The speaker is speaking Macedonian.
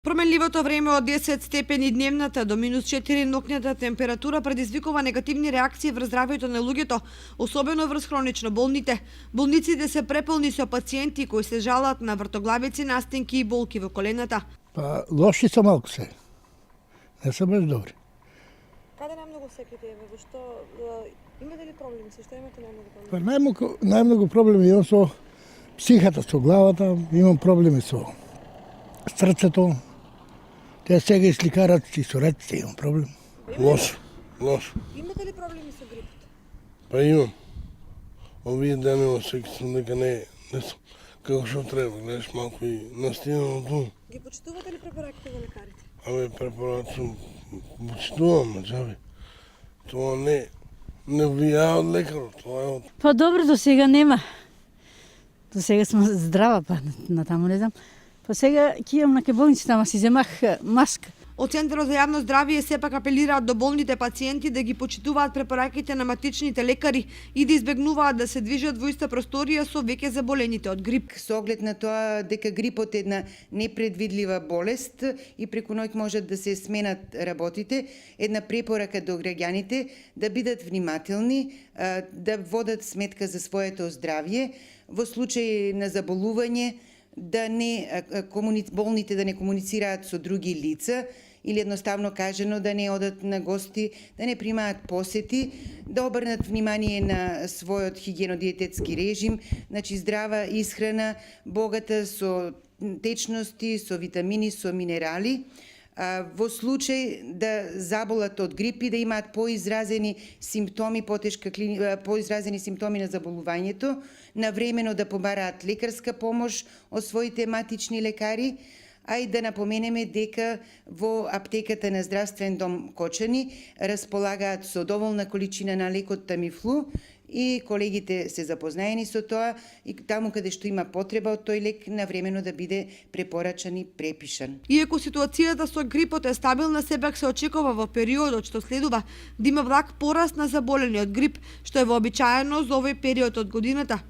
Променливото време од 10 степени дневната до минус 4 ноќната температура предизвикува негативни реакции врз здравјето на луѓето, особено врз хронично болните. Болниците се преполни со пациенти кои се жалат на вртоглавици, настинки и болки во колената. Па лоши се малку се. Не се баш добри. Каде најмногу секите во што имате ли проблеми со што имате најмногу проблеми? Па најмногу проблеми имам со психата, со главата, имам проблеми со срцето. Те сега и сликарат и со реците имам проблем. Лошо. Имате ли проблеми со грипот? Па имам. Овие дани осеќам дека не сум како што треба, гледаш малку и настинано ту. Ги почитувате ли препораките на лекарите? Препорачувам, почитувам, джаби. Тоа не влијае од лекарот, тоа е од... Па добро, до сега нема. До сега сме здрава, па натаму не знам. Па сега ќе идам на болницата, ама си земах маска. Од Центарот за јавно здравје сепак апелираат до болните пациенти да ги почитуваат препораките на матичните лекари и да избегнуваат да се движат во иста просторија со веќе заболените од грип. Со оглед на тоа дека грипот е една непредвидлива болест и преку ноќ можат да се сменат работите, една препорака до граѓаните да бидат внимателни, да водат сметка за своето здравје, во случај на заболување болните да не комуницираат со други лица или едноставно кажано да не одат на гости, да не примаат посети, да обрнат внимание на својот хигиено-диететски режим, значи здрава исхрана, богата со течности, со витамини, со минерали. Во случај да заболат од грип и да имаат поизразени симптоми, поизразени симптоми на заболувањето, навремено да побараат лекарска помош од своите матични лекари, а и да напоменеме дека во аптеката на Здравствен дом Кочани располагаат со доволна количина на лекот Тамифлу и колегите се запознаени со тоа и таму каде што има потреба од тој лек навремено да биде препорачан и препишан. Иако ситуацијата со грипот е стабилна, сепак се очекува во периодот што следува да има благ пораст на заболени од грип, што е вообичаено за овој период од годината.